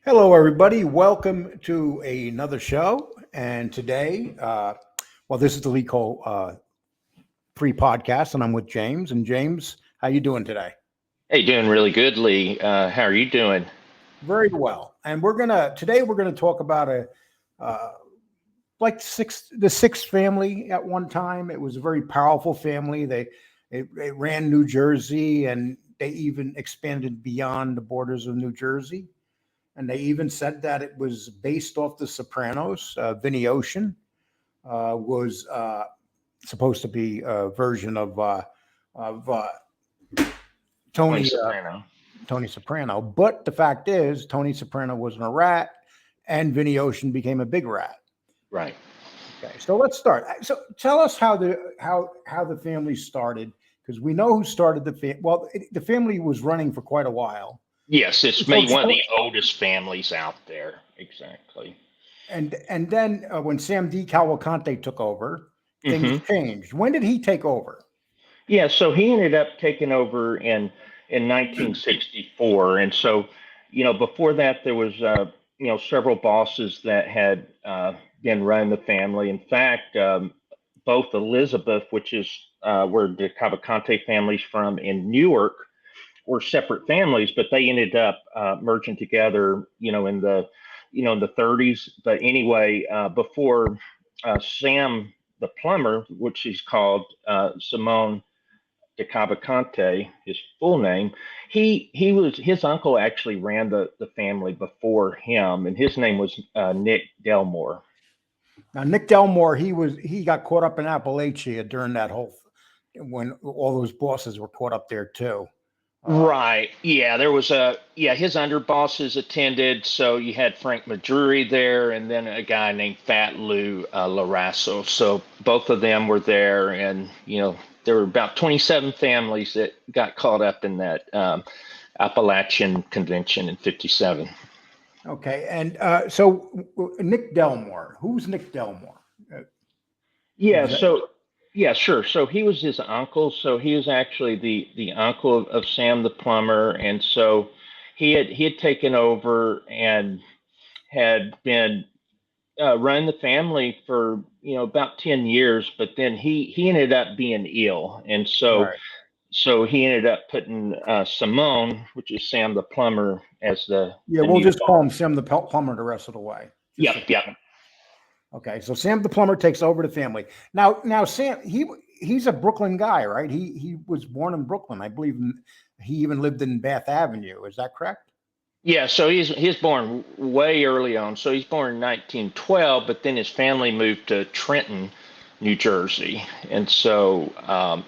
Hello, everybody. Welcome to another show. And today, this is the Lee Cole free podcast, and I'm with James. And James, how you doing today? Hey, doing really good, Lee. How are you doing? Very well. And we're gonna talk about uh, the sixth family at one time. It was a very powerful family. It ran New Jersey, and they even expanded beyond the borders of New Jersey. And they even said that it was based off The Sopranos. Vinny was supposed to be a version of Tony Tony Soprano. Tony Soprano. But the fact is, Tony Soprano wasn't a rat, and Vinny Ocean became a big rat. Right. Okay, so let's start. So tell us how the family started, because we know who started the family. Well, the family was running for quite a while. Yes, it's So maybe one of the oldest families out there. Exactly. and then when Sam Decalvacante took over, things hmm changed. When did he take over? Yeah, so he ended up taking over in 1964, and so before that there was several bosses that had been running the family. In fact, both Elizabeth, which is where the Cavalcante family's from, in Newark, were separate families, but they ended up merging together, in the 30s. But anyway, before Sam the plumber, which he's called Simone Decavacante, his full name, his uncle actually ran the family before him, and his name was Nick Delmore. Now, Nick Delmore, he got caught up in Appalachia during that when all those bosses were caught up there too. Right. Yeah, there was his underbosses attended. So you had Frank Majuri there and then a guy named Fat Lou Larasso. So both of them were there. And, there were about 27 families that got caught up in that Appalachian convention in 57. Okay. And so Nick Delmore, who's Nick Delmore? Yeah, That, so yeah, sure. So he was his uncle. So he was actually the uncle of Sam the plumber, and so he had taken over and had been running the family for about 10 years. But then he ended up being ill, and so right. so he ended up putting Simone, which is Sam the plumber, as Yeah, the we'll new just boss. call him Sam the Plumber the rest of the way. Just Yep, so yep. people. Okay, so Sam the plumber takes over the family. Now Sam, he's a Brooklyn guy, right? He was born in Brooklyn, I believe. He even lived in Bath Avenue. Is that correct? Yeah, so he's born way early on. So he's born in 1912, but then his family moved to Trenton, New Jersey, and so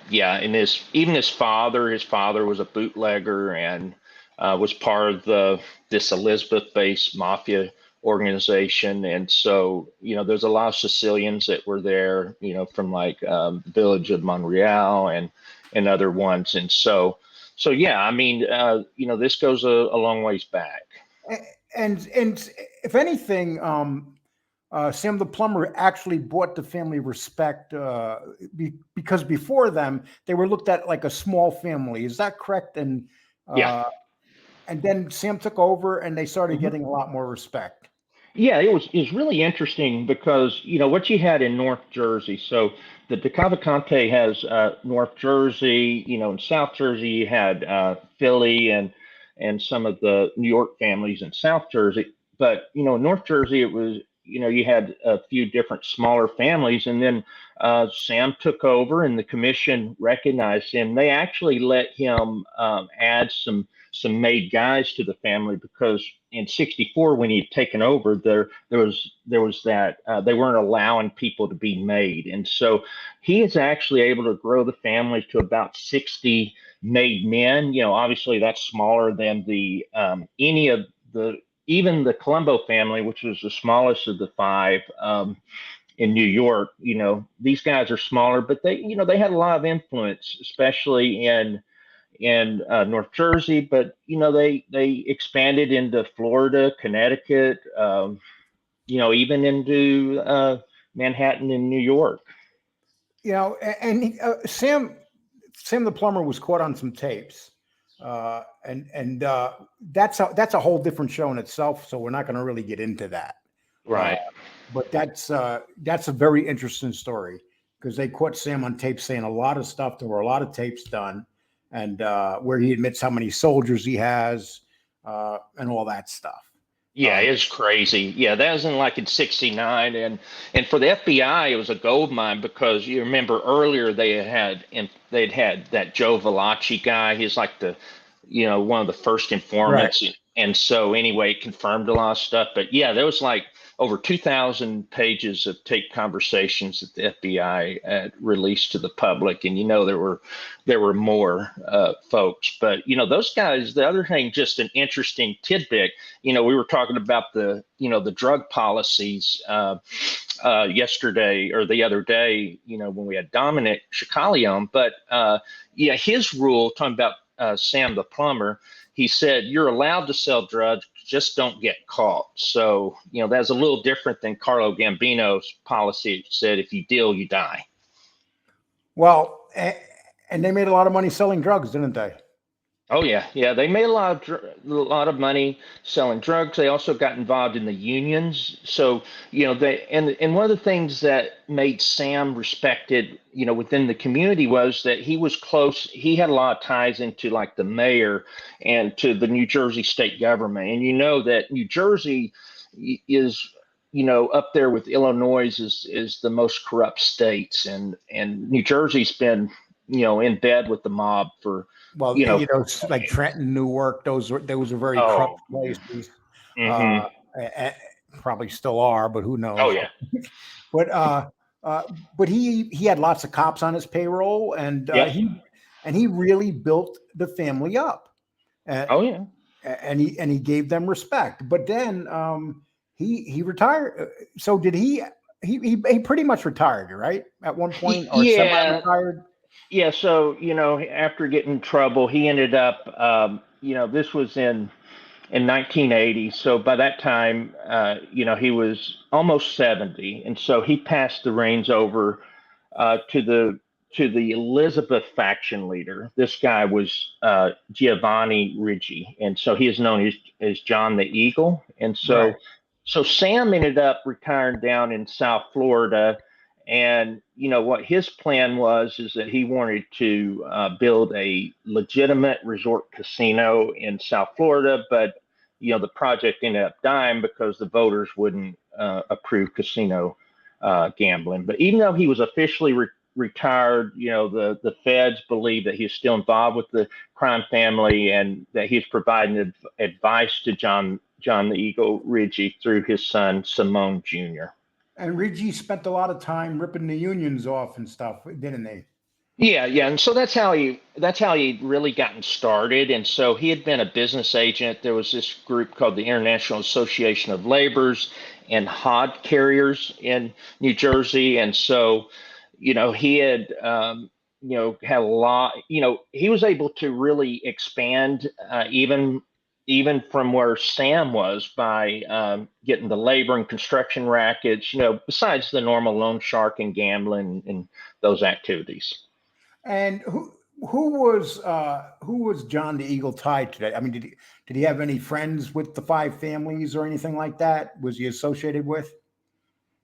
yeah, and his father was a bootlegger and was part of this Elizabeth-based mafia organization, and so there's a lot of Sicilians that were there, from like the village of Monreal and other ones, and so yeah, I mean, this goes a long ways back. And if anything, Sam the plumber actually brought the family respect because before them they were looked at like a small family. Is that correct? Yeah. Uh, and then Sam took over, and they started Mhm. getting a lot more respect. Yeah, it was really interesting because what you had in North Jersey. So the Decavacante has North Jersey, in South Jersey you had Philly and some of the New York families in South Jersey. But North Jersey, it was you had a few different smaller families, and then Sam took over, and the commission recognized him. They actually let him add some made guys to the family because in '64 when he'd taken over, there was that they weren't allowing people to be made, and so he is actually able to grow the family to about 60 made men. Obviously that's smaller than the any of the even the Colombo family, which was the smallest of the five in New York. These guys are smaller, but they had a lot of influence, especially in North Jersey, but they expanded into Florida, Connecticut, even into Manhattan and New York. And Sam the plumber was caught on some tapes. And that's a whole different show in itself. So we're not going to really get into that. Right. But that's a very interesting story because they caught Sam on tape saying a lot of stuff. There were a lot of tapes done, and where he admits how many soldiers he has and all that stuff. Yeah, it's crazy. Yeah, that was in '69, and for the FBI, it was a gold mine because you remember earlier they'd had that Joe Valachi guy. He's like one of the first Right. informants, and so anyway, it confirmed a lot of stuff. But yeah, there was like over 2,000 pages of tape conversations that the FBI had released to the public, and there were more folks. But those guys. The other thing, just an interesting tidbit. We were talking about the drug policies yesterday or the other day, when we had Dominic Chicalion. But yeah, his rule, talking about Sam the plumber, he said, you're allowed to sell drugs, just don't get caught. So, that's a little different than Carlo Gambino's policy. It said, if you deal, you die. Well, and they made a lot of money selling drugs, didn't they? Oh yeah. They made a lot of money selling drugs. They also got involved in the unions. So and one of the things that made Sam respected, within the community was that he was close. He had a lot of ties into like the mayor and to the New Jersey state government. And that New Jersey is up there with Illinois is the most corrupt states, and New Jersey's been in bed with the mob for. Well, like Trenton, Newark, those are very corrupt places. Mm-hmm. Probably still are, but who knows? Oh yeah. But he had lots of cops on his payroll, and he really built the family up. Oh yeah. And he gave them respect. But then he retired. So did he? He pretty much retired, right? At one point, or semi-retired. Yeah, so after getting in trouble, he ended up. This was in 1980. So by that time, he was almost 70, and so he passed the reins over to the Elizabeth faction leader. This guy was Giovanni Ricci, and so he is known as John the Eagle. And so, Right. So Sam ended up retiring down in South Florida. And what his plan is that he wanted to build a legitimate resort casino in South Florida, but the project ended up dying because the voters wouldn't approve casino gambling. But even though he was officially retired, the feds believed that he was still involved with the crime family and that he's providing advice to John the Eagle Ricci through his son Simone Jr. And Ricci spent a lot of time ripping the unions off and stuff, didn't they? Yeah, and so that's how he really gotten started. And so he had been a business agent. There was this group called the International Association of Laborers and Hod Carriers in New Jersey. And so, he had had a lot. He was able to really expand even from where Sam was by getting the labor and construction rackets, besides the normal loan shark and gambling and those activities. And who was John the Eagle tied to that? I mean, did he have any friends with the five families or anything like that? Was he associated with?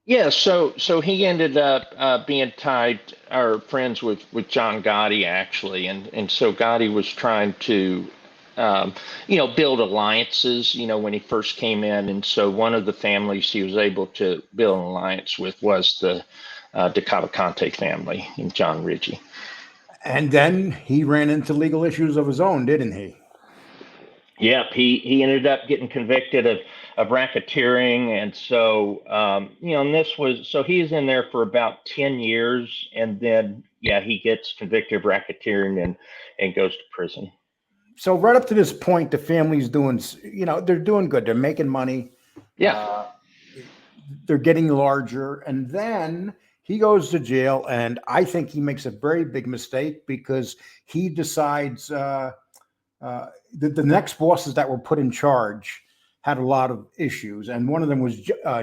Yeah, so he ended up being tied or friends with John Gotti actually, and so Gotti was trying to build alliances, when he first came in. And so one of the families he was able to build an alliance with was the Decalvacante family and John Ricci. And then he ran into legal issues of his own, didn't he? Yep, he ended up getting convicted of racketeering. And so, and he's in there for about 10 years. And then, he gets convicted of racketeering and goes to prison. So right up to this point, the family's doing, they're doing good. They're making money. Yeah. They're getting larger. And then he goes to jail. And I think he makes a very big mistake because he decides the next bosses that were put in charge had a lot of issues. And one of them was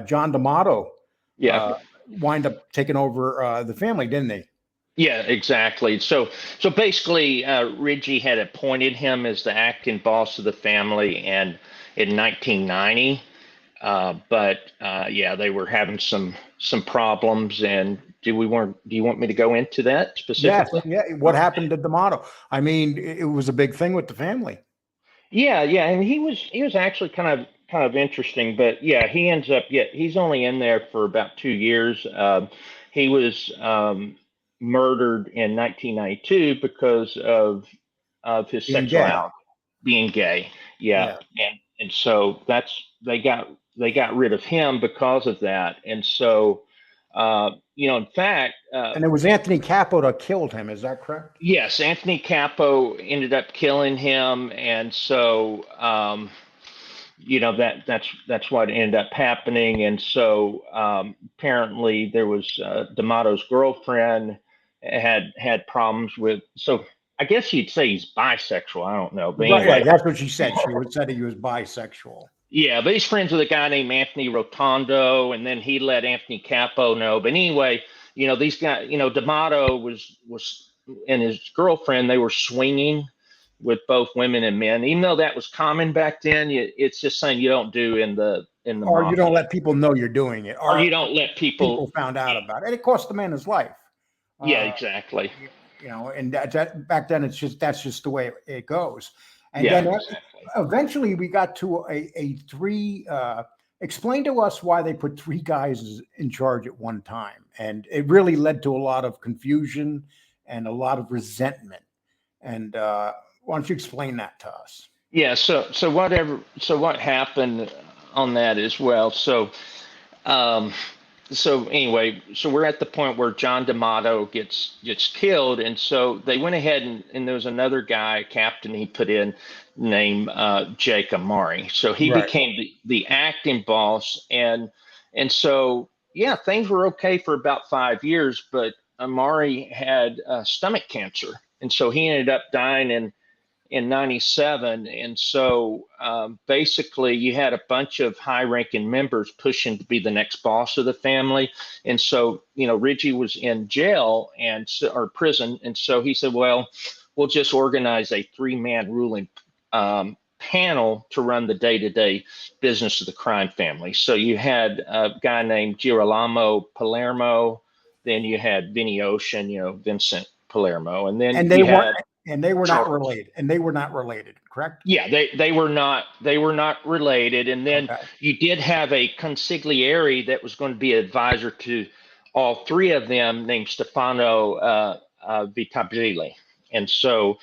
John D'Amato. Yeah. Wind up taking over the family, didn't he? Yeah, exactly. So basically, Reggie had appointed him as the acting boss of the family, and in 1990. But yeah, they were having some problems, and do you want me to go into that Yes, specifically? yeah. What happened to D'Amato? I mean, it was a big thing with the family. Yeah, yeah, and he was actually kind of interesting, but yeah, he ends up yeah he's only in there for about 2 years. He was murdered in 1992 because of his Being gay. sexuality, being gay. Yeah, Yeah. and so they got rid of him because of that, and so in fact, And it was Anthony Capo that killed him. Is that correct? yes, Anthony Capo ended up killing him, and so that's what ended up happening. And so apparently there was D'Amato's girlfriend had problems with. So I guess you'd say he's bisexual. I don't know, but Right. Yeah, anyway, that's what she said. She would said he was bisexual. yeah. But he's friends with a guy named Anthony Rotondo, and then he let Anthony Capo know. But anyway, these guys, D'Amato was and his girlfriend, they were swinging with both women and men. Even though that was common back then, it's just something you don't do in the Or you don't mafia, let people know you're doing it. or you Or don't let people. people found out about it. And it cost the man his life. Yeah, Uh, exactly. and that back then that's just the way it goes. And Yeah, then exactly. eventually we got to a three. Explain to us why they put three guys in charge at one time, and it really led to a lot of confusion and a lot of resentment. And why don't you explain that to us? Yeah. So what happened on that as well? Um, so anyway, so we're at the point where John D'Amato gets killed, and so they went ahead and there was another guy, captain he put in, named Jake Amari. So he Right. became the acting boss, and so yeah, things were okay for about 5 years, but Amari had stomach cancer, and so he ended up dying in 97. And so basically, you had a bunch of high ranking members pushing to be the next boss of the family. And so, Reggie was in jail or prison. And so he said, well, we'll just organize a 3-man ruling panel to run the day to day business of the crime family. So you had a guy named Girolamo Palermo, then you had Vinny Ocean, Vincent Palermo, and then And they you weren't, had and they were not Charles. related, and they were not related, correct? Yeah, they were not related. And then Okay. you did have a consigliere that was going to be an advisor to all three of them, named Stefano Vitabili. And so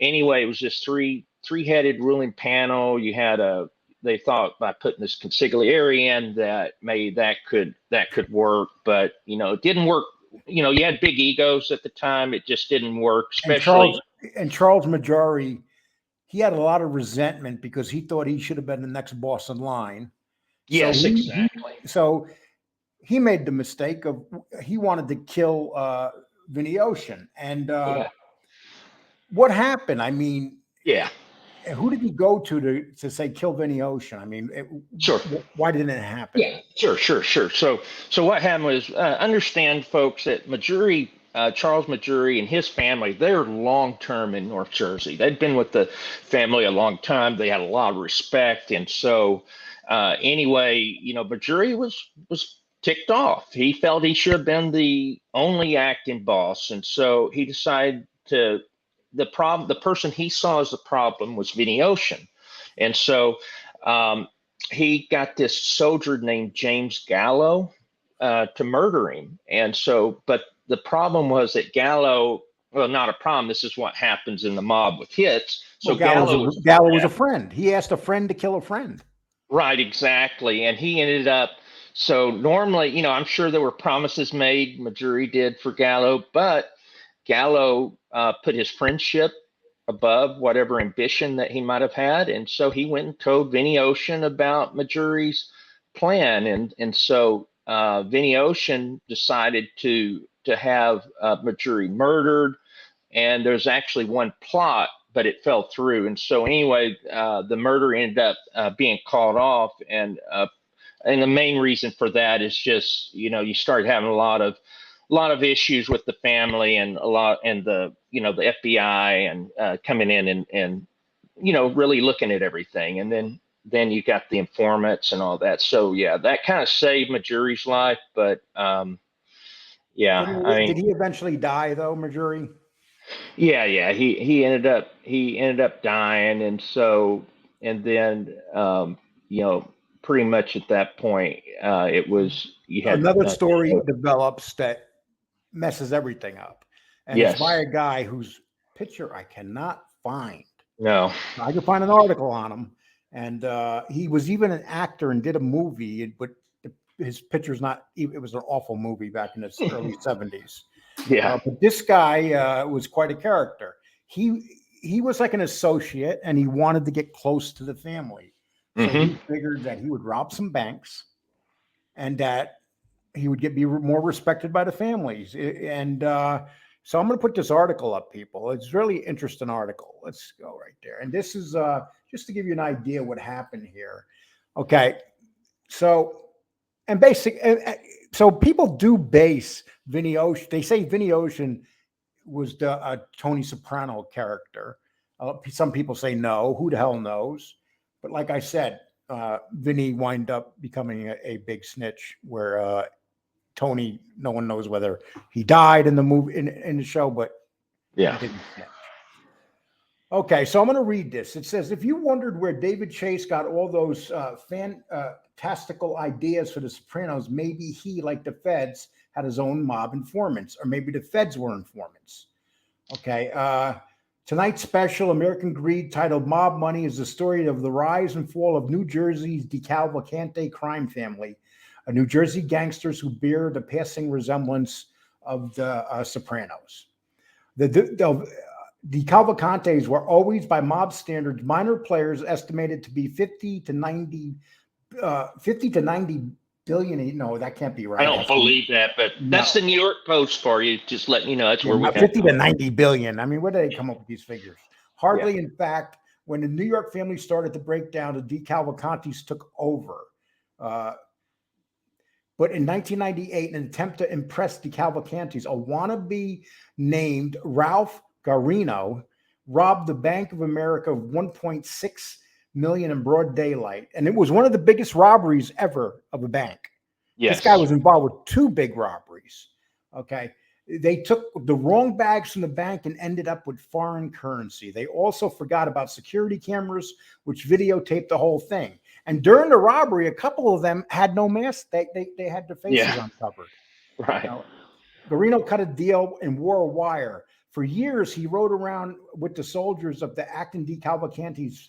anyway, it was this three-headed ruling panel. You had they thought by putting this consigliere in that maybe that could work, but it didn't work. You had big egos at the time. It just didn't work, And especially. Charles Majori, he had a lot of resentment because he thought he should have been the next boss in line. So Yes, exactly. he made the mistake of he wanted to kill Vinny Ocean. And Yeah. what happened? I mean, Yeah. who did he go to say kill Vinny Ocean? I mean, Sure. why didn't it happen? Yeah. Sure. So what happened was, understand, folks, that Charles Majuri and his family, they're long term in North Jersey. They'd been with the family a long time. They had a lot of respect, and so anyway, Majuri was ticked off. He felt he should have been the only acting boss, and so he decided to. The person he saw as the problem was Vinny Ocean, and so. Um, he got this soldier named James Gallo to murder him. And so, but the problem was that Gallo, well, not a problem. This is what happens in the mob with hits. Well, So Gallo Gallo was a friend. He asked a friend to kill a friend. right, exactly. And he ended up, so normally, I'm sure there were promises made, Majuri did for Gallo, but Gallo put his friendship above whatever ambition that he might have had. And so he went and told Vinny Ocean about Majuri's plan. And so Vinny Ocean decided to have Majuri murdered. And there's actually one plot, but it fell through. And so anyway, the murder ended up being called off. And the main reason for that is just, you started having a lot of lot of issues with the family and the the FBI and coming in and really looking at everything. And then you got the informants and all that. So yeah, that kind of saved Majuri's life. But yeah, I Did mean, he eventually die though, Marjorie? yeah, he ended up dying. And so and then pretty much at that point, it was you had Another story develops that messes everything up, and it's by yes, a guy whose picture I cannot find. no, I could find an article on him, and he was even an actor and did a movie, but his picture's not. It was an awful movie back in the early '70s. yeah, But this guy was quite a character. He was like an associate, and he wanted to get close to the family. So hmm, he figured that he would rob some banks, and that he would be more respected by the families. And so I'm going to put this article up, people. It's a really interesting article. Let's go right there. And this is just to give you an idea what happened here. Okay, so and so people do base Vinny Ocean. They say Vinny Ocean was the Tony Soprano character. Some people say no. Who the hell knows? But like I said, Vinny wind up becoming a big snitch where Tony, no one knows whether he died in the movie in the show, but yeah, he didn't snitch. Okay, so I'm going to read this. It says, if you wondered where David Chase got all those fantastical ideas for The Sopranos, maybe he, like the feds, had his own mob informants, or maybe the feds were informants. Okay, tonight's special, American Greed, titled Mob Money, is the story of the rise and fall of New Jersey's Decalvacante crime family, a New Jersey gangsters who bear the passing resemblance of the Sopranos. The Calvacantes were always, by mob standards, minor players estimated to be 50 to 90 billion. No, that can't be right. I don't believe that, but that's the New York Post for you. Just letting you know that's where we got 50 to 90 billion. I mean, where did they come up with these figures? Hardly. Yeah. In fact, when the New York family started to break down, the DeCalvacantes took over. But in 1998, in an attempt to impress DeCalvacantes, a wannabe named Ralph Garino robbed the Bank of America of 1.6 million in broad daylight, and it was one of the biggest robberies ever of a bank. Yes. This guy was involved with two big robberies. Okay, they took the wrong bags from the bank and ended up with foreign currency. They also forgot about security cameras, which videotaped the whole thing. And during the robbery, a couple of them had no mask. They had their faces uncovered. Right. You know, Garino cut a deal and wore a wire. For years, he rode around with the soldiers of the acting DeCalvacantes,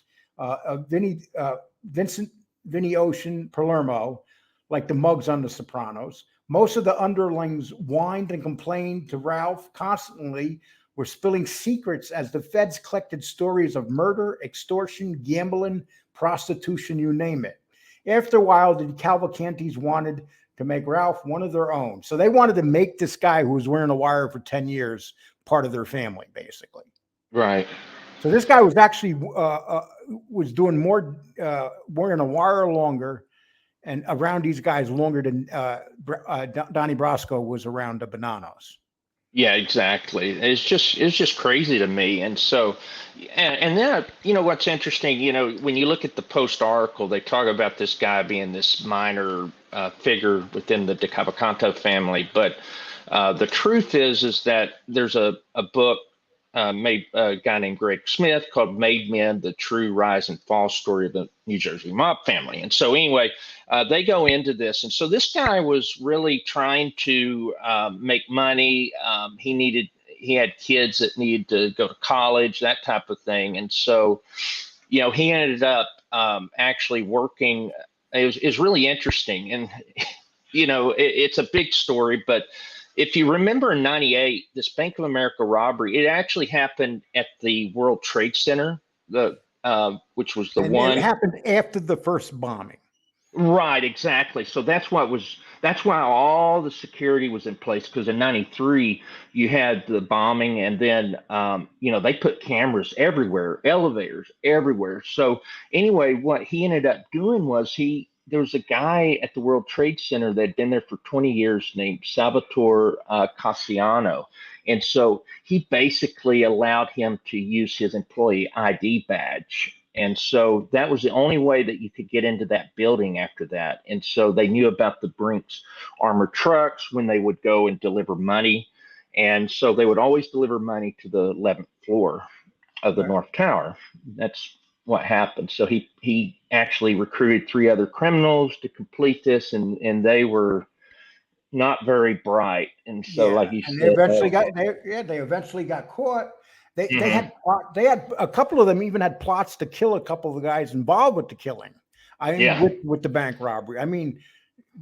Vinny Ocean, Palermo, like the mugs on The Sopranos. Most of the underlings whined and complained to Ralph constantly, were spilling secrets as the feds collected stories of murder, extortion, gambling, prostitution, you name it. After a while, the Calvacantes wanted to make Ralph one of their own. So they wanted to make this guy who was wearing a wire for 10 years part of their family, basically. Right. So this guy was actually was doing more, wearing a wire longer and around these guys longer than Donnie Brasco was around the Bananos. Yeah, exactly. It's just crazy to me. And so, and then what's interesting, when you look at the Post article, they talk about this guy being this minor figure within the DeCavalcante family, but the truth is that there's a book made a guy named Greg Smith called Made Men: The True Rise and Fall Story of the New Jersey Mob Family. And so anyway, they go into this. And so this guy was really trying to make money. He had kids that needed to go to college, that type of thing. And so, he ended up actually working. It was really interesting. And, it's a big story, but if you remember in 98, this Bank of America robbery, it actually happened at the World Trade Center, which was the one. It happened after the first bombing. Right, exactly. So that's why all the security was in place, because in 93 you had the bombing, and then they put cameras everywhere, elevators everywhere. So anyway, what he ended up doing was he there was a guy at the World Trade Center that had been there for 20 years named Salvatore Cassiano. And so he basically allowed him to use his employee ID badge. And so that was the only way that you could get into that building after that. And so they knew about the Brinks armored trucks when they would go and deliver money. And so they would always deliver money to the 11th floor of the Right. North Tower. That's what happened. So he actually recruited 3 other criminals to complete this, and they were not very bright. And so, Yeah, like you and they said, eventually got they eventually got caught. mhm. They had a couple of them even had plots to kill a couple of the guys involved with the killing. I mean, Yeah, with the bank robbery. I mean,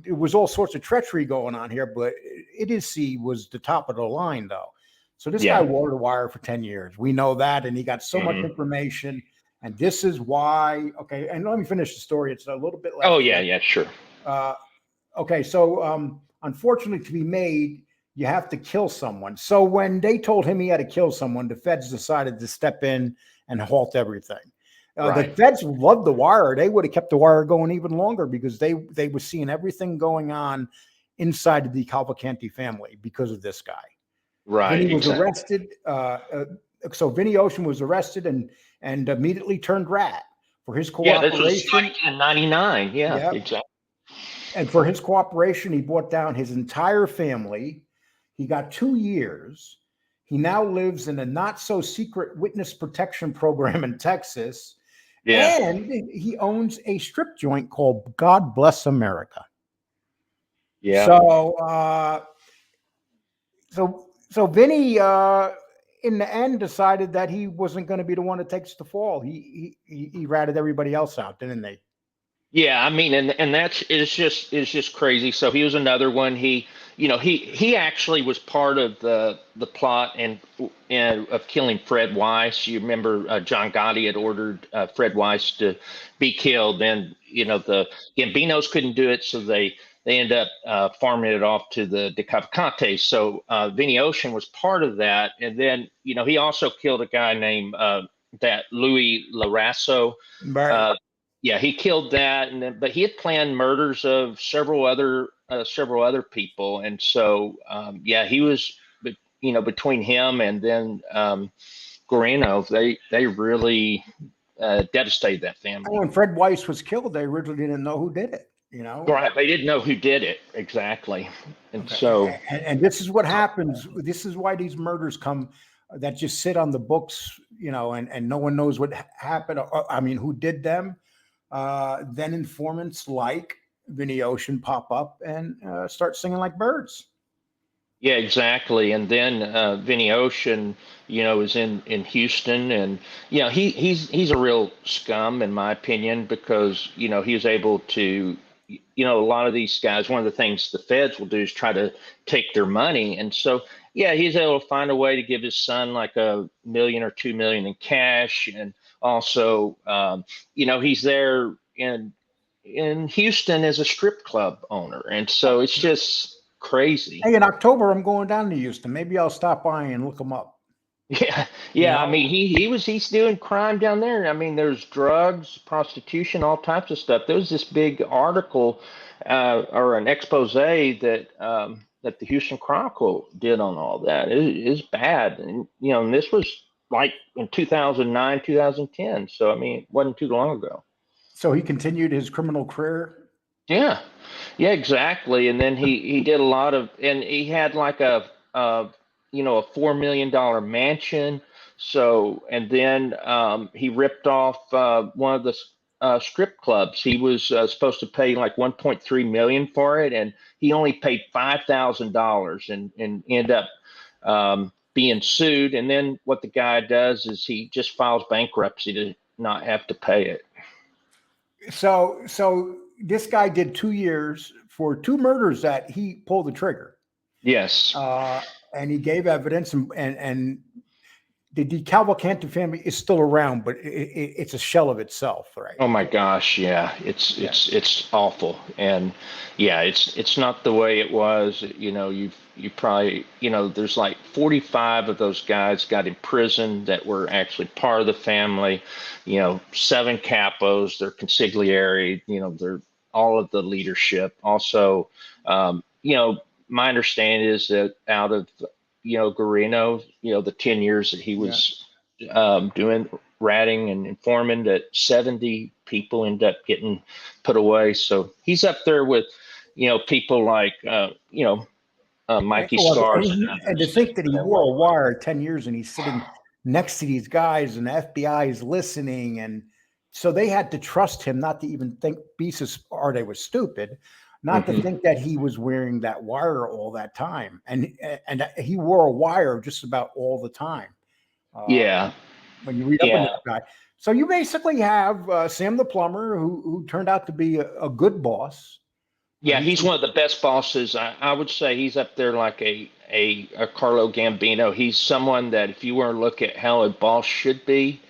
it was all sorts of treachery going on here, but Idisi was the top of the line, though. So this guy yeah, wore the wire for 10 years. We know that, and he got so much hmm information. And this is why. Okay, and let me finish the story. It's a little bit oh left yeah, here. yeah, sure, Uh, okay, so unfortunately, to be made, you have to kill someone. So when they told him he had to kill someone, the feds decided to step in and halt everything. The right, feds loved the wire. They would have kept the wire going even longer because they were seeing everything going on inside the Decalvacante family because of this guy. right, Vinny was exactly. arrested. So Vinny Ocean was arrested and immediately turned rat for his Yeah, this was cooperation. like in '99. Yeah, Yep. exactly. And for his cooperation, he brought down his entire family. He got 2 years. He now lives in a not so secret witness protection program in Texas. Yeah, And he owns a strip joint called God Bless America. yeah. So, so Vinny, in the end, decided that he wasn't going to be the one that takes the fall. He ratted everybody else out, didn't they? Yeah, I mean, and that's it's just crazy. So he was another one. He actually was part of the plot and of killing Fred Weiss. You remember John Gotti had ordered Fred Weiss to be killed. Then the Gambinos couldn't do it, so they end up farming it off to the Decavacante. So Vinny Ocean was part of that, and then he also killed a guy named that Louis Larasso. Right. Uh, yeah, he killed that, and then but he had planned murders of several other people, and so yeah, he was, between him and then Guarino, they really devastated that family. When Fred Weiss was killed, they originally didn't know who did it. Right, they didn't know who did it exactly, and so Okay, and this is what happens. This is why these murders come that just sit on the books, and no one knows what happened. I mean, who did them? Then informants like Vinny Ocean pop up and start singing like birds. yeah, exactly. And then Vinny Ocean, is in Houston, and he's a real scum in my opinion because he was able to, a lot of these guys. One of the things the feds will do is try to take their money, and so yeah, he's able to find a way to give his son like 1 million or 2 million in cash, and also, he's there in Houston as a strip club owner, and so it's just crazy. Hey, in October, I'm going down to Houston. Maybe I'll stop by and look them up. Yeah, You yeah. I know, mean, he's doing crime down there. I mean, there's drugs, prostitution, all types of stuff. There was this big article or an expose that the Houston Chronicle did on all that. It is bad, and and this was like in 2009, 2010. So I mean, it wasn't too long ago. so he continued his criminal career. Yeah, yeah, exactly. And then he did a lot of, and he had like a $4 million mansion. So, and then he ripped off one of the strip clubs. He was supposed to pay like 1.3 million for it, and he only paid $5,000, and end up being sued. And then what the guy does is he just files bankruptcy to not have to pay it. So this guy did 2 years for two murders that he pulled the trigger, Yes. uh, and he gave evidence, and the DeCalvacante family is still around, but it's a shell of itself, right? Oh my gosh, yeah, it's Yeah. it's awful, and yeah, it's not the way it was. You probably there's like 45 of those guys got imprisoned that were actually part of the family. 7 capos, they're consigliere. They're all of the leadership. Also, my understanding is that out of Guarino, the 10 years that he Yeah. was doing ratting and informing, that 70 people end up getting put away. So he's up there with people like Mikey Well, Scars and and to others think that he that wore a work with. wire 10 years and he's sitting next to these guys and the FBI is listening. And so they had to trust him not to even think Beezus or they was stupid, not to Hmm. think that he was wearing that wire all that time. And he wore a wire just about all the time. Uh, Yeah, when you read up on yeah. this guy. So you basically have Sam the plumber who turned out to be a good boss. Yeah, He he's one of the best bosses. I would say he's up there like a Carlo Gambino. He's someone that if you were to look at how a boss should be,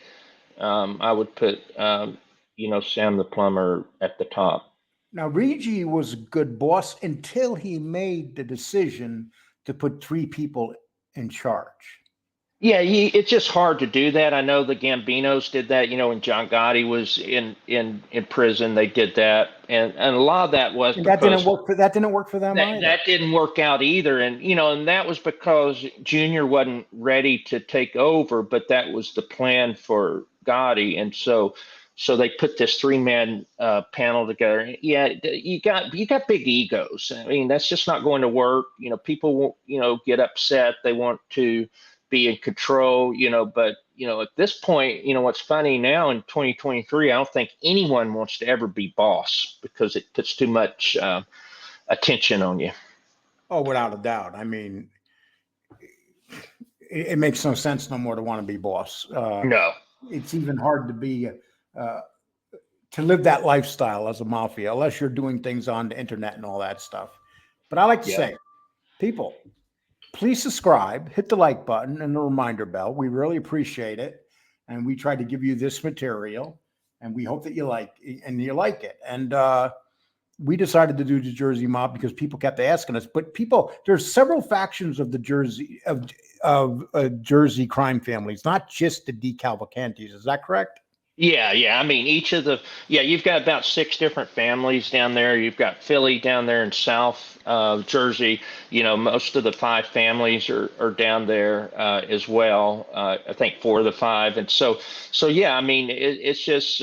I would put Sam the plumber at the top. Now, Rigi was a good boss until he made the decision to put three people in charge. Yeah, it's just hard to do that. I know the Gambinos did that. When John Gotti was in prison, they did that, and a lot of that was And because that didn't work for them either. that didn't work out either. And that was because Junior wasn't ready to take over, but that was the plan for Gotti. And so they put this three-man panel together. Yeah, you got big egos. I mean, that's just not going to work. People won't, get upset. They want to be in control, but at this point, what's funny now in 2023, I don't think anyone wants to ever be boss because it puts too much attention on you. Oh, without a doubt. I mean, it makes no sense no more to want to be boss. No. It's even hard to be to live that lifestyle as a mafia, unless you're doing things on the internet and all that stuff. But I like to Yeah. say, people, please subscribe, hit the like button and the reminder bell. We really appreciate it. And we try to give you this material and we hope that you like it. And we decided to do the Jersey Mob because people kept asking us, but there's several factions of the Jersey crime families, not just the DeCalvacantes. Is that correct? Yeah. I mean, you've got about six different families down there. You've got Philly down there in South Jersey. Most of the five families are down there as well. I think four of the five. And so yeah, I mean, it's just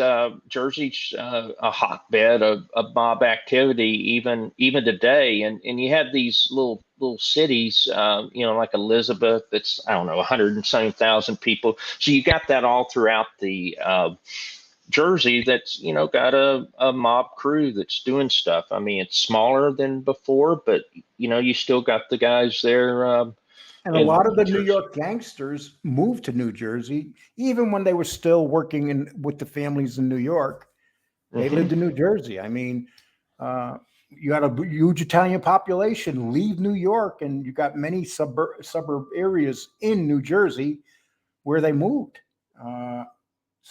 Jersey's a hotbed of mob activity, even today. And you have these little cities, like Elizabeth, that's, I don't know, 100 and something thousand people. So you got that all throughout the Jersey that's, got a mob crew that's doing stuff. I mean, it's smaller than before, but, you still got the guys there And a in lot of the New Jersey. York gangsters moved to New Jersey, even when they were still working with the families in New York. They Hmm. lived in New Jersey. I mean, you had a huge Italian population leave New York, and you got many suburb areas in New Jersey where they moved. So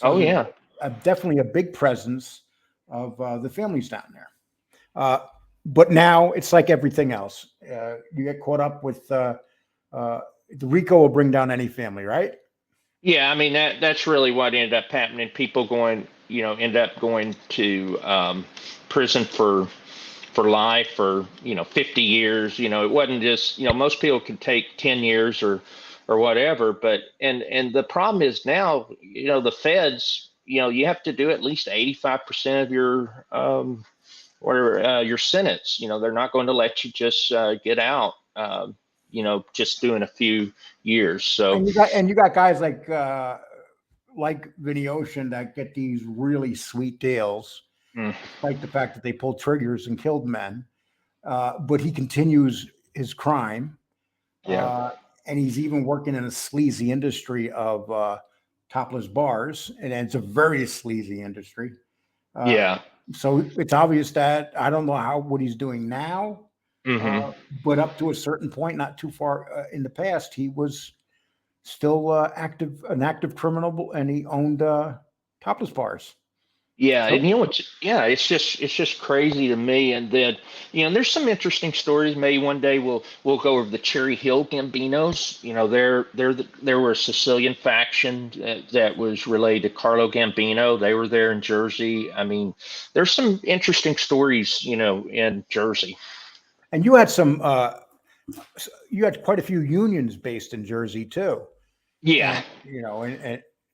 Oh, there's yeah. definitely a big presence of the families down there. But now it's like everything else. You get caught up with the RICO will bring down any family, right? Yeah, I mean that's really what ended up happening. People end up going to prison for life for 50 years. It wasn't just most people could take 10 years or whatever, but and the problem is now the feds you have to do at least 85% of your sentence. They're not going to let you just get out. Just doing a few years. So And you got guys like Vinny Ocean that get these really sweet deals, mm, despite the fact that they pulled triggers and killed men. But he continues his crime, yeah, and he's even working in a sleazy industry of topless bars, and it's a very sleazy industry. Uh, yeah. so it's obvious that I don't know what he's doing now, Hmm. but up to a certain point, not too far in the past, he was still an active criminal, and he owned topless bars. Yeah, So and it's just crazy to me. And then there's some interesting stories. Maybe one day we'll go over the Cherry Hill Gambinos. There were a Sicilian faction that was related to Carlo Gambino. They were there in Jersey. I mean, there's some interesting stories, in Jersey. and you had you had quite a few unions based in Jersey too. Yeah,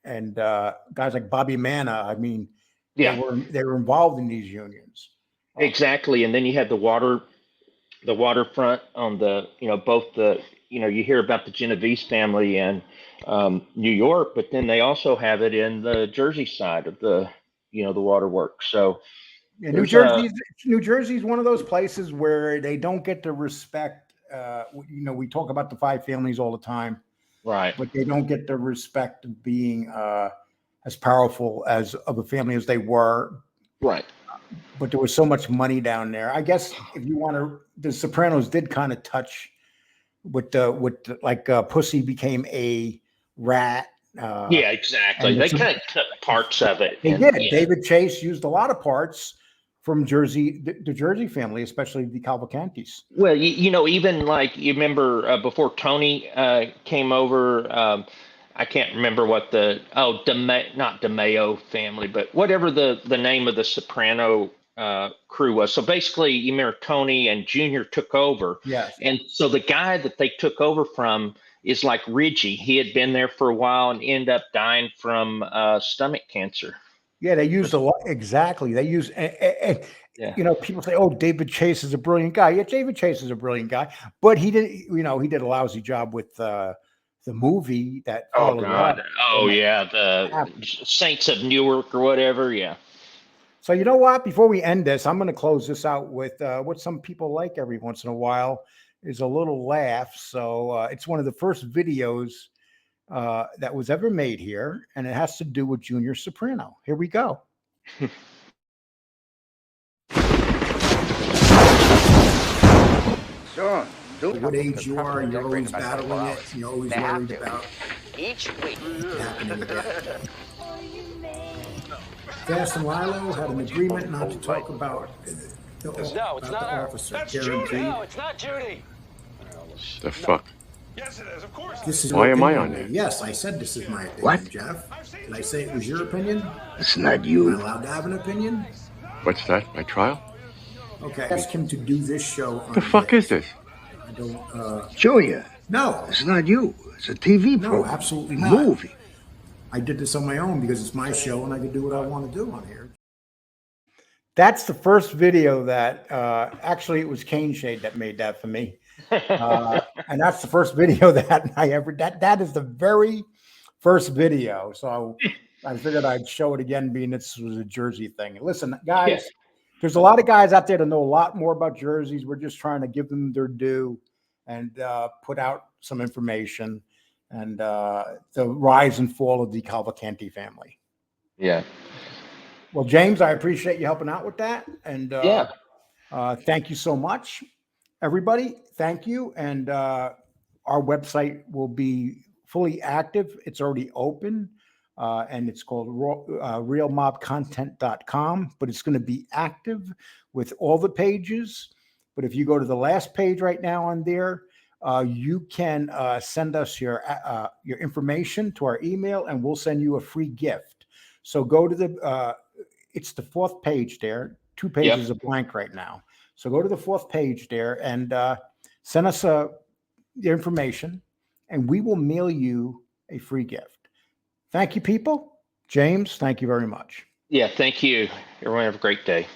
And guys like Bobby Manna, I mean, yeah, they were involved in these unions. Uh, exactly. And then you had the waterfront on both you hear about the Genovese family in New York, but then they also have it in the Jersey side of the waterworks. So yeah, there's New Jersey's one of those places where they don't get the respect. We talk about the five families all the time, right, but they don't get the respect of being as powerful as of a family as they were. right. But there was so much money down there. I guess if you want to, the Sopranos did kind of touch Pussy became a rat. Yeah, exactly. And They kind of took parts of it, they and did. David Chase used a lot of parts from Jersey, the Jersey family, especially the Cavalcantes. well, even like you remember before Tony came over. I can't remember what not DeMeo family, but whatever the name of the Soprano crew was. So basically, you remember Tony and Junior took over, Yes. and so the guy that they took over from is like Reggie. He had been there for a while and ended up dying from stomach cancer. Yeah, they used a lot. Exactly. They use, Yeah. people say, "Oh, David Chase is a brilliant guy." Yeah, David Chase is a brilliant guy, but he did a lousy job with the movie that Oh followed it up. God. Oh And yeah. The Saints of Newark or whatever. Yeah. so you know what? Before we end this, I'm going to close this out with what some people like every once in a while is a little laugh. So it's one of the first videos that was ever made here, and it has to do with Junior Soprano. Here we go. Sure. What age you are, you're always battling it. You're always worried about Each week. it happening again. Fast and Lilo had an agreement not to talk about the officer. Guaranteed. No, it's not Judy. The fuck? Yes, it is. Of course. This is Why your am I opinion. on there? Yes, I said this is my opinion, What? Jeff. Did I say it was your opinion? It's not Am I you. allowed to have an opinion? What's that? My trial? Okay. Ask him to do this show. What the fuck is this? I don't. Julia. No, It's not you. It's a TV no, program. absolutely not. Movie. I did this on my own because it's my show and I can do what I want to do on here. That's the first video that actually it was Cane Shade that made that for me. And that's the first video that I ever that is the very first video. So I figured I'd show it again, being this was a Jersey thing. Listen, guys, there's a lot of guys out there that know a lot more about jerseys. We're just trying to give them their due and put out some information and the rise and fall of the Calvacante family. Yeah. Well, James, I appreciate you helping out with that. And thank you so much, everybody. Thank you. And our website will be fully active. It's already open. And it's called realmobcontent.com, but it's going to be active with all the pages. But if you go to the last page right now on there, you can send us your information to our email, and we'll send you a free gift. So go to it's the fourth page there. 2 pages are blank right now. So go to the fourth page there and send us your information, and we will mail you a free gift. Thank you, people. James, thank you very much. Yeah. Thank you. Everyone have a great day.